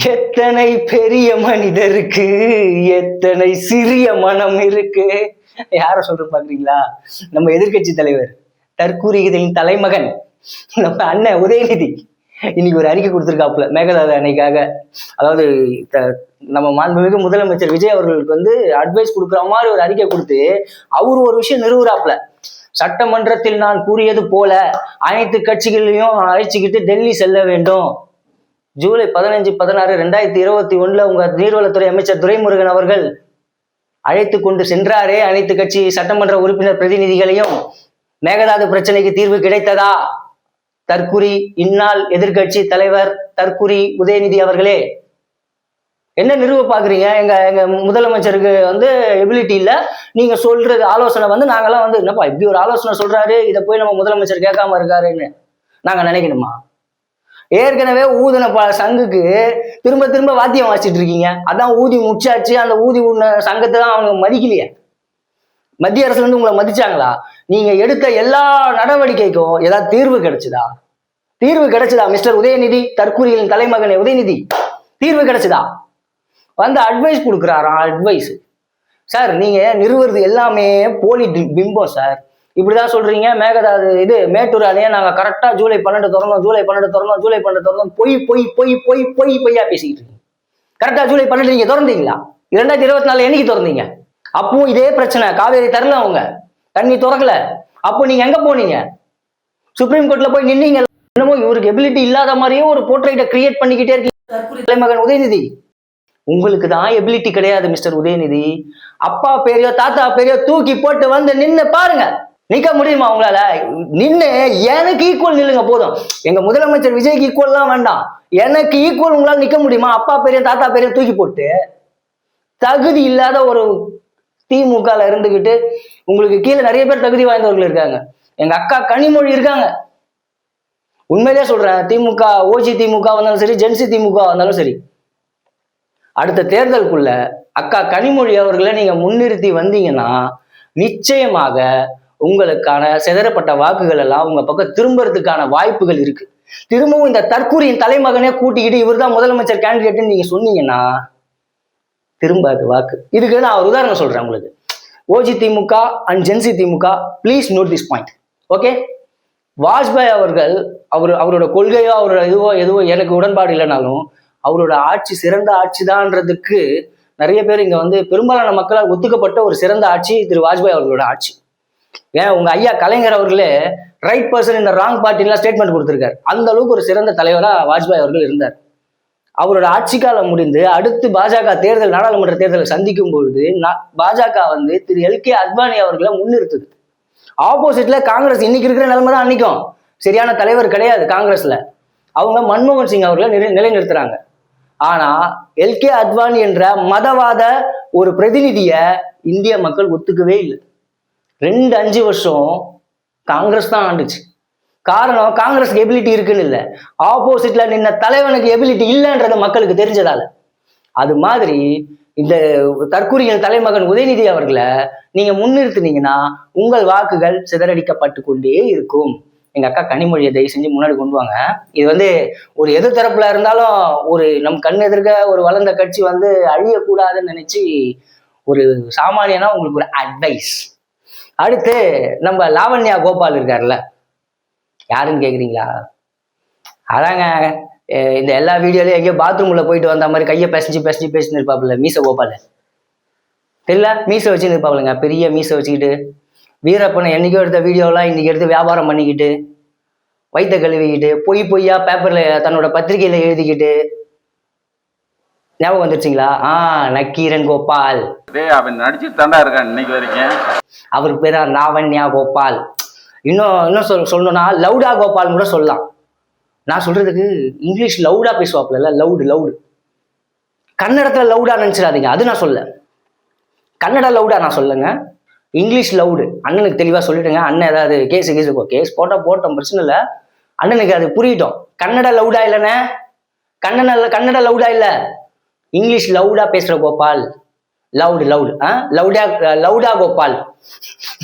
எத்தனை பெரிய மனிதருக்கு எத்தனை சிறிய மனம் இருக்கு. யார சொல்ற பாக்குறீங்களா? நம்ம எதிர்கட்சி தலைவர், தற்கூறிகளின் தலைமகன், நம்ம அண்ணன் உதயநிதி இன்னைக்கு ஒரு அறிக்கை கொடுத்திருக்காப்புல மேகதாது அணைக்காக. அதாவது நம்ம மாண்புமிகு முதலமைச்சர் விஜய் அவர்களுக்கு வந்து அட்வைஸ் கொடுக்குற மாதிரி ஒரு அறிக்கை கொடுத்து அவரு ஒரு விஷயம் நிறுவுறாப்புல. சட்டமன்றத்தில் நான் கூறியது போல அனைத்து கட்சிகளையும் அழைச்சிக்கிட்டு டெல்லி செல்ல வேண்டும். ஜூலை 15, 16, 2021 உங்க நீர்வளத்துறை அமைச்சர் துரைமுருகன் அவர்கள் அழைத்து கொண்டு சென்றாரே அனைத்து கட்சி சட்டமன்ற உறுப்பினர் பிரதிநிதிகளையும். மேகதாது பிரச்சனைக்கு தீர்வு கிடைத்ததா? தற்குறி இந்நாள் எதிர்கட்சி தலைவர் தற்குறி உதயநிதி அவர்களே, என்ன நிறுவ பாக்குறீங்க? எங்க முதலமைச்சருக்கு வந்து எபிலிட்டி இல்ல, நீங்க சொல்றது ஆலோசனை வந்து நாங்கெல்லாம் வந்து என்னப்பா இப்படி ஒரு ஆலோசனை சொல்றாரு, இதை போய் நம்ம முதலமைச்சர் கேட்காம இருக்காருன்னு நாங்க நினைக்கணுமா? ஏற்கனவே ஊதின சங்குக்கு திரும்ப திரும்ப வாத்தியம் வாசிச்சுட்டு இருக்கீங்க. அதான் ஊதி முச்சாச்சு, அந்த ஊதி உண்ண சங்கத்தை தான் அவங்க மதிக்கலையே. மத்திய அரசுல இருந்து உங்களை மதிச்சாங்களா? நீங்க எடுத்த எல்லா நடவடிக்கைக்கும் ஏதாவது தீர்வு கிடைச்சுதா? தீர்வு கிடைச்சதா மிஸ்டர் உதயநிதி, தற்கூரியின் தலைமகனே உதயநிதி? தீர்வு கிடைச்சதா? வந்து அட்வைஸ் கொடுக்குறாராம். அட்வைஸ் சார், நீங்க நிறுவுறது எல்லாமே போலி பிம்பம் சார். இப்படிதான் சொல்றீங்க. மேகதாது இது மேட்டூர் அணையை நாங்க கரெக்டா ஜூலை 12 திறந்தோம், ஜூலை 12 திறந்தோம், ஜூலை 12 திறந்தோம். பொய்யா பேசிக்கிட்டு இருக்கீங்க. கரெக்டா ஜூலை 12 நீங்க திறந்தீங்களா? 2024 என்னைக்கு திறந்தீங்க? அப்பவும் இதே பிரச்சனை. காவேரி தரல, அவங்க தண்ணி திறக்கல. அப்போ நீங்க எங்க போனீங்க? சுப்ரீம் கோர்ட்ல போய் நின்னீங்க. என்னமோ இவருக்கு எபிலிட்டி இல்லாத மாதிரியே ஒரு போர்ட்ரைட்டை கிரியேட் பண்ணிக்கிட்டே இருக்கீங்க தலைமகன் உதயநிதி. உங்களுக்கு தான் எபிலிட்டி கிடையாது மிஸ்டர் உதயநிதி. அப்பா பேரையோ தாத்தா பேரையோ தூக்கி போட்டு வந்து நின்னு பாருங்க. நிக்க முடியுமா உங்களால? நின்று எனக்கு ஈக்குவல் நில்லுங்க போதும். எங்க முதலமைச்சர் விஜய்க்கு ஈக்குவல்லாம் வேண்டாம், எனக்கு ஈக்குவல் உங்களால நிக்க முடியுமா? அப்பா பேரையும் தாத்தா பேரையும் தூக்கி போட்டு தகுதி இல்லாத ஒரு திமுகல இருந்துகிட்டு, உங்களுக்கு கீழே நிறைய பேர் தகுதி வாய்ந்தவர்கள் இருக்காங்க. எங்க அக்கா கனிமொழி இருக்காங்க. உண்மையிலே சொல்றேன், திமுக ஓஜி திமுக வந்தாலும் சரி, ஜென்சி திமுக வந்தாலும் சரி, அடுத்த தேர்தலுக்குள்ள அக்கா கனிமொழி அவர்களை நீங்க முன்னிறுத்தி வந்தீங்கன்னா நிச்சயமாக உங்களுக்கான சிதறப்பட்ட வாக்குகள் எல்லாம் உங்க பக்கம் திரும்புறதுக்கான வாய்ப்புகள் இருக்கு. திரும்பவும் இந்த தற்கூரியின் தலைமகனே கூட்டிக்கிட்டு இவர் தான் முதலமைச்சர் கேண்டிடேட்னு நீங்க சொன்னீங்கன்னா திரும்பாது வாக்கு. இதுக்கு நான் ஒரு உதாரணம் சொல்றேன் உங்களுக்கு. OG DMK and Gen Z DMK, please note this point. Okay, Vajpayee அவர்கள் அவரோட கொள்கையோ அவரோட எதுவோ எனக்கு உடன்பாடு இல்லைனாலும் அவரோட ஆட்சி சிறந்த ஆட்சி தான்றதுக்கு நிறைய பேர் இங்க வந்து பெரும்பாலான மக்களால் ஒத்துக்கப்பட்ட ஒரு சிறந்த ஆட்சி திரு வாஜ்பாய் அவர்களோட ஆட்சி. ஏன் உங்க ஐயா கலைஞர் அவர்களே ரைட் பர்சன் இந்த ராங் பார்ட்டிலாம் ஸ்டேட்மெண்ட் கொடுத்திருக்காரு. அந்த அளவுக்கு ஒரு சிறந்த தலைவரா வாஜ்பாய் அவர்கள் இருந்தார். அவரோட ஆட்சி காலம் முடிந்து அடுத்து பாஜக தேர்தல், நாடாளுமன்ற தேர்தலை சந்திக்கும் பொழுது பாஜக வந்து திரு எல்கே அத்வானி அவர்களை முன்னிறுத்துது. ஆப்போசிட்ல காங்கிரஸ் இன்னைக்கு இருக்கிற நிலைமை தான் அன்னைக்கும். சரியான தலைவர் கிடையாது காங்கிரஸ்ல. அவங்க மன்மோகன் சிங் அவர்களை நிலைநிறுத்துறாங்க. ஆனா எல்கே அத்வானி என்ற மதவாத ஒரு பிரதிநிதிய இந்திய மக்கள் ஒத்துக்கவே இல்லை. 2-5 வருஷம் காங்கிரஸ் தான் ஆண்டுச்சு. காரணம், காங்கிரஸ்க்கு எபிலிட்டி இருக்குன்னு இல்லை, ஆப்போசிட்ல நின்ன தலைவனுக்கு எபிலிட்டி இல்லைன்றது மக்களுக்கு தெரிஞ்சதால. அது மாதிரி இந்த தற்கூரியின் தலைமகன் உதயநிதி அவர்களை நீங்க முன்னிறுத்தினீங்கன்னா உங்கள் வாக்குகள் சிதறடிக்கப்பட்டு கொண்டே இருக்கும். எங்க அக்கா கனிமொழியை தயவு செஞ்சு முன்னாடி கொண்டு வாங்க. இது வந்து ஒரு எதிர்த்தரப்புல இருந்தாலும் ஒரு நம் கண் எதிர்க்க ஒரு வளர்ந்த கட்சி வந்து அழியக்கூடாதுன்னு நினைச்சு ஒரு சாமானியனா உங்களுக்கு ஒரு அட்வைஸ். அடுத்து நம்ம லாவண்யா கோபால் இருக்காருல்ல, யாருன்னு கேக்குறீங்களா? அதாங்க இந்த எல்லா வீடியோலயும் எங்கேயோ பாத்ரூம்ல போயிட்டு வந்த மாதிரி கையை பேசின்னு இருப்பாப்புல மீச கோபால். தெரியல, மீசை வச்சுன்னு இருப்பாப்புலங்க, பெரிய மீசை வச்சுக்கிட்டு. வீரப்பனை என்னைக்கோ எடுத்த வீடியோலாம் இன்னைக்கு எடுத்து வியாபாரம் பண்ணிக்கிட்டு, வயிற்ற கழுவிக்கிட்டு, பொய்யா பேப்பர்ல தன்னோட பத்திரிகையில எழுதிக்கிட்டு. ஞாபகம் வந்துருச்சுங்களா? நக்கீரன் கோபால். அவன் நடிச்சு தாண்டா இருக்கான் இன்னைக்கு வரைக்கும். அவருக்கு பேர் லாவண்யா கோபால். இன்னும் சொல்லணும்னா லவுடா கோபால் கூட சொல்லலாம். நான் சொல்றதுக்கு இங்கிலீஷ் லவுடா பேசுவாப்புல, லவுடு. கன்னடத்துல லவுடா நினைச்சிடாதீங்க, அது நான் சொல்ல. கன்னட லவுடா நான் சொல்லுங்க, இங்கிலீஷ் லவுடு. அண்ணனுக்கு தெளிவா சொல்லிட்டுங்க. அண்ணன் ஏதாவது கேஸ் போட்டோம், பிரச்சனை இல்லை. அண்ணனுக்கு அது புரியட்டும். கன்னட லவுடா இல்லைண்ணே, கன்னட லவுடா இல்ல, இங்கிலீஷ் லவுடா பேசுற கோபால். லவுடா கோபால்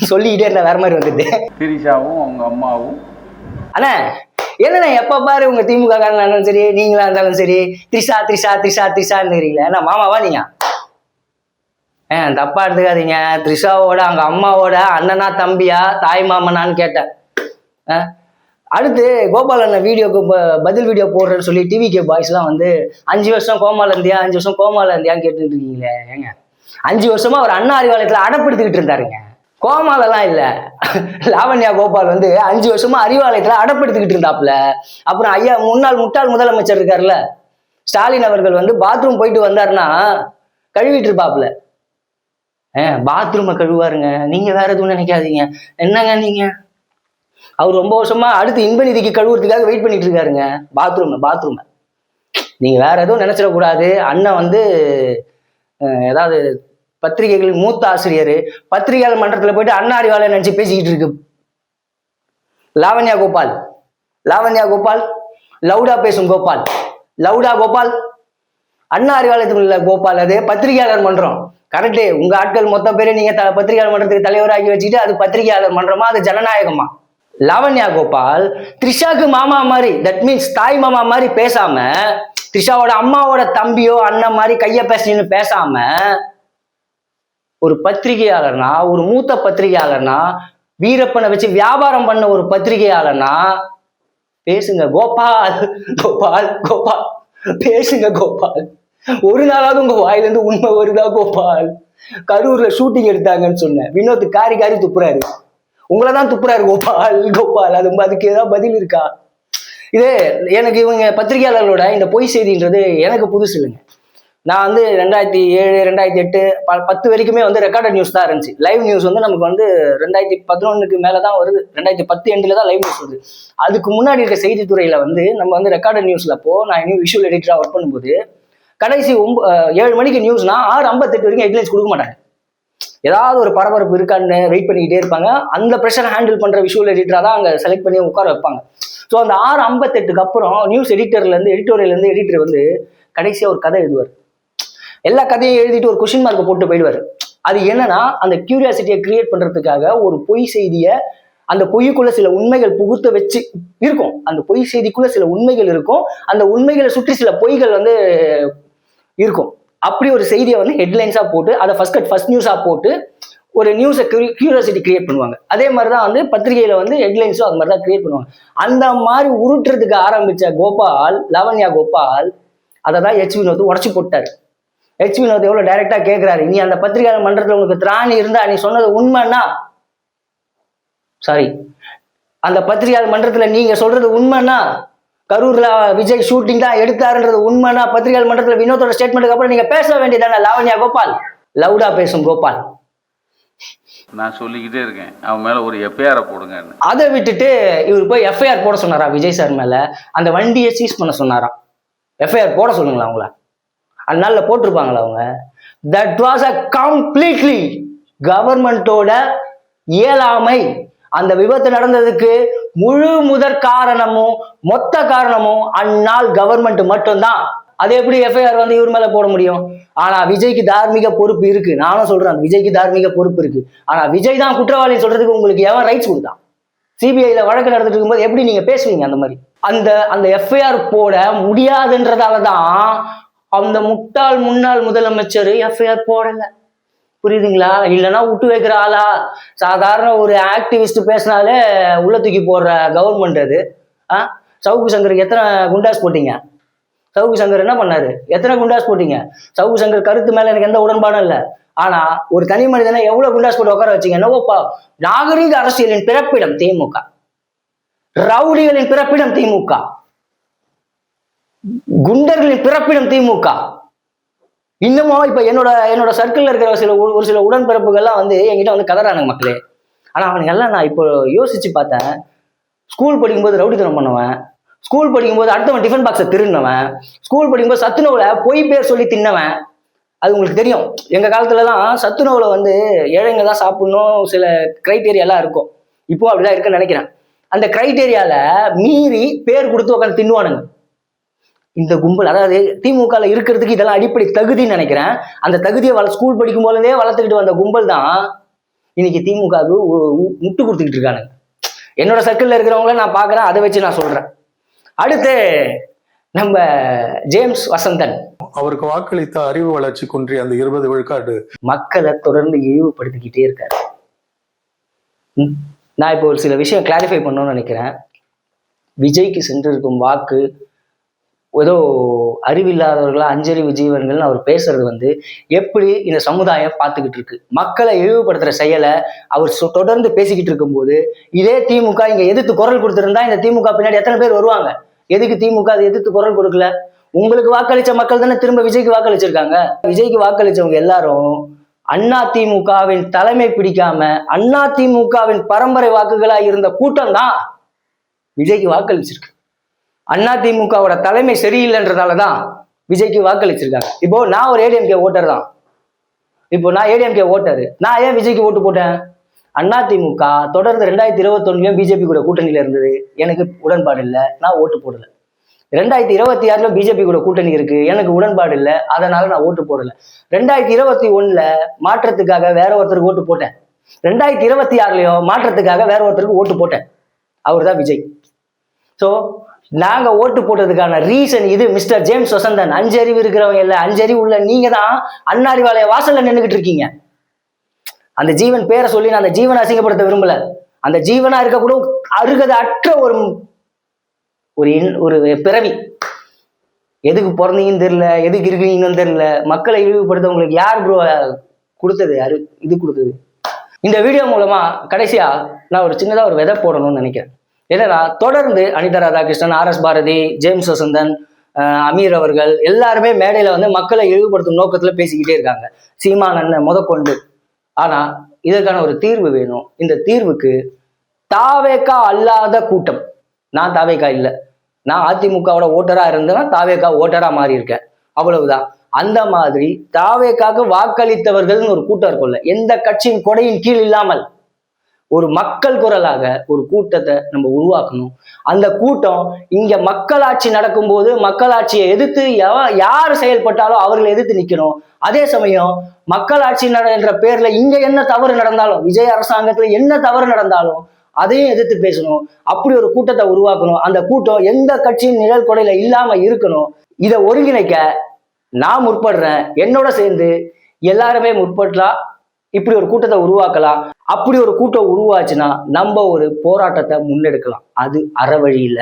சொல்லிக்கிட்டே இருந்த வேற மாதிரி வந்துட்டு. திரிஷாவும் அவங்க அம்மாவும் அண்ணா என்னண்ணா எப்ப பாரு உங்க திமுக காரங்களா இருந்தாலும் சரி நீங்களா இருந்தாலும் சரி த்ரிஷா த்ரிஷா த்ரிஷா த்ரிஷான்னு என்ன மாமாவா நீங்க? தப்பா எடுத்துக்காதீங்க. த்ரிஷாவோட அங்க அம்மாவோட அண்ணனா தம்பியா தாய் மாமனான்னு கேட்டேன். அடுத்து கோபால் அண்ணன் வீடியோக்கு பதில் வீடியோ போடுறேன்னு சொல்லி டிவிகே பாய்ஸ்லாம் வந்து 5 வருஷம் கோமால இருந்தியா 5 வருஷம் கோமால இருந்தியான்னு கேட்டுட்டு இருக்கீங்களே. ஏங்க 5 வருஷமா ஒரு அண்ணா அறிவாலயத்துல அடப்படுத்திக்கிட்டு இருந்தாருங்க. கோமாலலாம் இல்ல. லாவண்யா கோபால் வந்து 5 வருஷமா அறிவாலயத்துல அடப்படுத்திக்கிட்டு இருந்தாப்புல. அப்புறம் ஐயா முட்டாள் முதலமைச்சர் இருக்காருல்ல ஸ்டாலின் அவர்கள் வந்து பாத்ரூம் போயிட்டு வந்தாருன்னா கழுவிட்டு இருப்பாப்புல. பாத்ரூமை கழுவாருங்க. நீங்க வேற எதுவும் நினைக்காதீங்க. என்னங்க நீங்க? அவர் ரொம்ப வருஷமா அடுத்து இன்ப நிதிக்கு கழுவுறதுக்காக வெயிட் பண்ணிட்டு இருக்காருங்க பாத்ரூமை. நீங்க வேற எதுவும் நினைச்சிடக்கூடாது. அண்ணன் வந்து ஏதாவது பத்திரிகைகளின் மூத்த ஆசிரியர் பத்திரிகையாளர் மன்றத்துல போயிட்டு அண்ணா அறிவாலயம் நினைச்சு பேசிக்கிட்டு இருக்கு லாவண்யா கோபால். லவுடா பேசும் கோபால். லவுடா கோபால். அண்ணா அறிவாலயத்துக்கு இல்ல கோபால், அது பத்திரிகையாளர் மன்றம். கரெக்டு. உங்க ஆட்கள் மொத்த பேரை நீங்க பத்திரிகையாளர் மன்றத்துக்கு தலைவராகி வச்சுக்கிட்டு அது பத்திரிகையாளர் மன்றமா அது ஜனநாயகமா? லாவண்யா கோபால் த்ரிஷாக்கு மாமா மாதிரி, தட் மீன்ஸ் தாய் மாமா மாதிரி பேசாம, த்ரிஷாவோட அம்மாவோட தம்பியோ அண்ணன் மாதிரி கைய பேசின்னு பேசாம, ஒரு பத்திரிகையாளர்னா, ஒரு மூத்த பத்திரிகையாளர்னா, வீரப்பனை வச்சு வியாபாரம் பண்ண ஒரு பத்திரிகையாளர்னா பேசுங்க கோபால். பேசுங்க கோபால். ஒரு நாளாவது உங்க வாயிலிருந்து உண்மை வருதா கோபால்? கரூர்ல ஷூட்டிங் எடுத்தாங்கன்னு சொன்னேன். வினோத் காரி துப்புறாரு. உங்களதான் துப்புறாரு கோபால். அதுக்கு ஏதாவது பதில் இருக்கா? இது எனக்கு இவங்க பத்திரிகையாளர்களோட இந்த பொய் செய்தின்றது எனக்கு புதுசு இல்லைங்க. நான் வந்து 2007 2008 10 வரைக்குமே வந்து ரெக்கார்டட் நியூஸ் தான் இருந்துச்சு. லைவ் நியூஸ் வந்து நமக்கு வந்து 2011 மேலதான் வருது. 2010 எண்டில் தான் லைவ் நியூஸ் வருது. அதுக்கு முன்னாடி இருக்க செய்தித்துறையில வந்து நம்ம வந்து ரெக்கார்டட் நியூஸ்ல நான் இன்னும் விஷுவல் எடிட்டரா ஒர்க் பண்ணும்போது கடைசி 7 மணிக்கு நியூஸ்னா 6:58 வரைக்கும் ஹெட்லைன்ஸ் கொடுக்க மாட்டாங்க. ஏதாவது ஒரு பரபரப்பு இருக்கான்னு வெயிட் பண்ணிக்கிட்டே இருப்பாங்க. அந்த ப்ரெஷர் ஹேண்டில் பண்ற விஷுவல் எடிட்டரா தான் அங்கே செலக்ட் பண்ணி உட்கார வைப்பாங்க. ஸோ அந்த 6:58க்கு அப்புறம் நியூஸ் எடிட்டோரியல் எடிட்டர் வந்து கடைசியா ஒரு கதை எழுதுவார். எல்லா கதையும் எழுதிட்டு ஒரு கொஸ்டின் மார்க்கை போட்டு போயிடுவார். அது என்னன்னா அந்த கியூரியாசிட்டியை கிரியேட் பண்றதுக்காக ஒரு பொய் செய்தியை, அந்த பொய்க்குள்ள சில உண்மைகள் புகுத்த வச்சு இருக்கும். அந்த பொய் செய்திக்குள்ள சில உண்மைகள் இருக்கும். அந்த உண்மைகளை சுற்றி சில பொய்கள் வந்து இருக்கும். அப்படி ஒரு செய்தியை வந்து ஹெட்லைன்ஸா போட்டு அதை ஃபர்ஸ்ட் நியூஸா போட்டு ஒரு நியூஸை கியூரியாசிட்டி கிரியேட் பண்ணுவாங்க. அதே மாதிரிதான் வந்து பத்திரிகையில வந்து ஹெட்லைன்ஸும் அது மாதிரிதான் கிரியேட் பண்ணுவாங்க. அந்த மாதிரி உருட்டுறதுக்கு ஆரம்பிச்ச லாவண்யா கோபால் அதை தான் ஹெச் வினோத் உடச்சு போட்டாரு. ஹெச் வினோத் எவ்வளவு டைரக்டா கேட்கிறாரு, நீ அந்த பத்திரிகையாளர் மன்றத்துல உங்களுக்கு திராணி இருந்தா நீ சொன்னது உண்மைன்னா, சாரி, அந்த பத்திரிகையாளர் மன்றத்துல நீங்க சொல்றது உண்மைன்னா, கரூர்ல விஜய் ஷூட்டிங் தான் எடுத்தாருன்றது உண்மைன்னா, பத்திரிகையாளர் மன்றத்துல வினோத்தோட ஸ்டேட்மெண்ட்டுக்கு அப்புறம் நீங்க பேச வேண்டியதானே லாவண்யா கோபால். லவுடா பேசும் கோபால். நான் சொல்லிக்கிட்டே இருக்கேன் அவன் மேல ஒரு எஃப்ஐஆர் போடுங்க. அதை விட்டுட்டு இவர் போய் எஃப்ஐஆர் போட சொன்னாரா விஜய் சார் மேல? அந்த வண்டியை சீஸ் பண்ண சொன்னாராம். எஃப்ஐஆர் போட சொல்லுங்களா அவங்கள? அதனால போட்டிருப்பாங்களா அவங்க? தட் வாஸ் அ கம்ப்ளீட்லி கவர்மெண்டோட இயலாமை. அந்த விபத்து நடந்ததுக்கு முதற் காரணமும் மொத்த காரணமும் அந்நாள் கவர்மெண்ட் மட்டும்தான். அது எப்படி எஃப்ஐஆர் வந்து இவர் மேல போட முடியும்? ஆனா விஜய்க்கு தார்மீக பொறுப்பு இருக்கு. நானும் சொல்றேன் விஜய்க்கு தார்மீக பொறுப்பு இருக்கு. ஆனா விஜய் தான் குற்றவாளின்னு சொல்றதுக்கு உங்களுக்கு எவன் ரைட்ஸ் கொடுத்தான்? சிபிஐல வழக்கு நடந்துட்டு இருக்கும்போது எப்படி நீங்க பேசுவீங்க அந்த மாதிரி? அந்த எஃப்ஐஆர் போட முடியாதுன்றதாலதான் அந்த முன்னாள் முதலமைச்சர் எஃப்ஐஆர் போடல. புரியுதுங்களா? இல்லைன்னா விட்டு வைக்கிற ஆளா? சாதாரண ஒரு ஆக்டிவிஸ்ட் பேசினாலே உள்ள தூக்கி போடுற கவர்மெண்ட் அது. சவுக்கு சங்கருக்கு எத்தனை குண்டாஸ் போட்டீங்க? சவுக்கு சங்கர் என்ன பண்ணாரு? எத்தனை குண்டாஸ் போட்டீங்க? சவுக்கு சங்கர் கருத்து மேல எனக்கு எந்த உடன்பாடும் இல்லை. ஆனா ஒரு தனி மனிதனை எவ்வளவு குண்டாஸ் போட்டு உட்கார வச்சீங்க? என்னவோப்பா, நாகரீக அரசியலின் பிறப்பிடம் திமுக, ரவுடிகளின் பிறப்பிடம் திமுக, குண்டர்களின் பிறப்பிடம் திமுக. இன்னமும் இப்ப என்னோட சர்க்கிள்ல இருக்கிற ஒரு சில உடன்பிறப்புகள்லாம் வந்து என்கிட்ட வந்து கதறானுங்க மக்களே. ஆனா அவனுங்க எல்லாம் நான் இப்போ யோசிச்சு பார்த்தேன். ஸ்கூல் படிக்கும்போது ரவுடித்தனம் பண்ணவன், ஸ்கூல் படிக்கும்போது அடுத்தவன் டிஃபன் பாக்ஸை திருடினவன், ஸ்கூல் படிக்கும்போது சத்துணவுல பொய் பேர் சொல்லி தின்னவன். அது உங்களுக்கு தெரியும். எங்க காலத்துலலாம் சத்துணவுல வந்து ஏழைங்க தான் சாப்பிடணும் சில கிரைட்டேரியாலாம் இருக்கும். இப்போ அப்படிதான் இருக்குன்னு நினைக்கிறேன். அந்த கிரைட்டேரியால மீறி பேர் கொடுத்து உட்காந்து தின்னுவானுங்க இந்த கும்பல். அதாவது திமுக இருக்கிறதுக்கு இதெல்லாம் அடிப்படை தகுதின்னு நினைக்கிறேன். அந்த தகுதியை ஸ்கூல் படிக்கும் போதே வளர்த்துக்கிட்டு வந்த கும்பல் தான் இன்னைக்கு திமுகவுக்கு முட்டு கொடுத்துக்கிட்டு இருக்கானுங்க. என்னோட சர்க்கிள்ல இருக்கிறவங்கள நான் பாக்குறேன். அதை வச்சு நான் சொல்றேன். அடுத்து நம்ம ஜேம்ஸ் வசந்தன். அவருக்கு வாக்களித்த அறிவு வளர்ச்சி குன்றி அந்த 20 விழுக்காடு மக்களை தொடர்ந்து இழிவுபடுத்திக்கிட்டே இருக்காரு. நான் இப்போ ஒரு சில விஷயம் கிளாரிஃபை பண்ணணும்னு நினைக்கிறேன். விஜய்க்கு சென்றிருக்கும் வாக்கு ஏதோ அறிவில்லாதவர்களா அஞ்சறிவு ஜீவன்கள் அவர் பேசுறது எப்படி இந்த சமுதாயம் பார்த்துக்கிட்டு இருக்கு. மக்களை இழிவுபடுத்துற செயலை அவர் தொடர்ந்து பேசிக்கிட்டு இருக்கும்போது இதே திமுக இங்க எதிர்த்து குரல் கொடுத்திருந்தா இந்த திமுக பின்னாடி எத்தனை பேர் வருவாங்க? எதுக்கு திமுக அதை எதிர்த்து குரல் கொடுக்கல? உங்களுக்கு வாக்களிச்ச மக்கள் தானே திரும்ப விஜய்க்கு வாக்களிச்சிருக்காங்க. விஜய்க்கு வாக்களிச்சவங்க எல்லாரும் அண்ணா திமுகவின் தலைமை பிடிக்காம அண்ணா திமுகவின் பரம்பரை வாக்குகளா இருந்த கூட்டம் தான் விஜய்க்கு வாக்களிச்சிருக்கு. அண்ணா திமுகவோட தலைமை சரியில்லைன்றதாலதான் விஜய்க்கு வாக்களிச்சிருக்காங்க. இப்போ நான் ஒரு ஏடிஎம்கே ஓட்டர் தான். இப்போ நான் ஏடிஎம்கே ஓட்டரு, நான் ஏன் விஜய்க்கு ஓட்டு போட்டேன்? அண்ணா திமுக தொடர்ந்து 2021 பிஜேபி கூட கூட்டணியில இருந்தது, எனக்கு உடன்பாடு இல்லை, நான் ஓட்டு போடல. 2026 பிஜேபி கூட கூட்டணி இருக்கு, எனக்கு உடன்பாடு இல்லை, அதனால நான் ஓட்டு போடல. 2021 மாற்றத்துக்காக வேற ஒருத்தருக்கு ஓட்டு போட்டேன். 2026 மாற்றத்துக்காக வேற ஒருத்தருக்கு ஓட்டு போட்டேன். அவர் தான் விஜய். ஸோ நாங்க ஓட்டு போட்டதுக்கான ரீசன் இது. மிஸ்டர் ஜேம்ஸ் வசந்தன், அஞ்சறிவு இருக்கிறவங்க இல்லை, அஞ்சறிவு உள்ள நீங்க தான் அண்ணாரிவாளைய வாசல்ல நின்றுகிட்டு இருக்கீங்க. அந்த ஜீவன் பேரை சொல்லி நான் அந்த ஜீவனை அசிங்கப்படுத்த விரும்பல. அந்த ஜீவனா இருக்க கூட அருகதை அற்ற ஒரு பிறவி. எதுக்கு பிறந்தீங்கன்னு தெரியல, எதுக்கு இருக்கீங்கன்னு தெரியல. மக்களை இழிவுபடுத்த உங்களுக்கு யார் ப்ரோ கொடுத்தது? இது கொடுத்தது. இந்த வீடியோ மூலமா கடைசியா நான் ஒரு சின்னதா ஒரு விதை போடணும்னு நினைக்கிறேன். என்னன்னா, தொடர்ந்து அனிதா ராதாகிருஷ்ணன், RS பாரதி, ஜேம்ஸ் வசந்தன், அமீர் அவர்கள் எல்லாருமே மேடையில மக்களை இழிவுபடுத்தும் நோக்கத்துல பேசிக்கிட்டே இருக்காங்க, சீமான் அண்ணன் முதற்கொண்டு. ஆனா இதற்கான ஒரு தீர்வு வேணும். இந்த தீர்வுக்கு தாவேகா அல்லாத கூட்டம், நான் தாவேகா இல்லை, நான் அதிமுகவோட ஓட்டரா இருந்தேன்னா தாவேகா ஓட்டரா மாறி இருக்கேன், அவ்வளவுதான். அந்த மாதிரி தாவேகாக்கு வாக்களித்தவர்கள்னு ஒரு கூட்டம் இருக்கும்ல, எந்த கட்சியின் கொடையின் கீழ் இல்லாமல் ஒரு மக்கள் குரலாக ஒரு கூட்டத்தை நம்ம உருவாக்கணும். அந்த கூட்டம் இங்க மக்களாட்சி நடக்கும்போது மக்களாட்சியை எதிர்த்து யார் செயல்பட்டாலும் அவர்களை எதிர்த்து நிக்கணும். அதே சமயம் மக்களாட்சி என்ற பேர்ல இங்க என்ன தவறு நடந்தாலும், விஜய் அரசாங்கத்துல என்ன தவறு நடந்தாலும் அதையும் எதிர்த்து பேசணும். அப்படி ஒரு கூட்டத்தை உருவாக்கணும். அந்த கூட்டம் எந்த கட்சியின் நிழல் கொடையில இல்லாம இருக்கணும். இதை ஒருங்கிணைக்க நான் முற்படுறேன். என்னோட சேர்ந்து எல்லாருமே முற்படலாம். இப்படி ஒரு கூட்டத்தை உருவாக்கலாம். அப்படி ஒரு கூட்டம் உருவாச்சுன்னா நம்ம ஒரு போராட்டத்தை முன்னெடுக்கலாம். அது அறவழியில,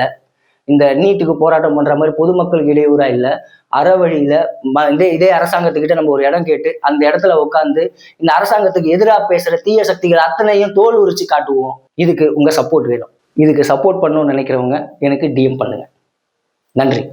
இந்த நீட்டுக்கு போராட்டம் பண்ற மாதிரி பொதுமக்களுக்கு இடையூறா இல்லை, அறவழியில இதே அரசாங்கத்துக்கிட்ட நம்ம ஒரு இடம் கேட்டு அந்த இடத்துல உட்காந்து இந்த அரசாங்கத்துக்கு எதிராக பேசுற தீய சக்திகள் அத்தனையும் தோல் உரிச்சு காட்டுவோம். இதுக்கு உங்க சப்போர்ட் வேணும். இதுக்கு சப்போர்ட் பண்ணணும்னு நினைக்கிறவங்க எனக்கு DM பண்ணுங்க. நன்றி.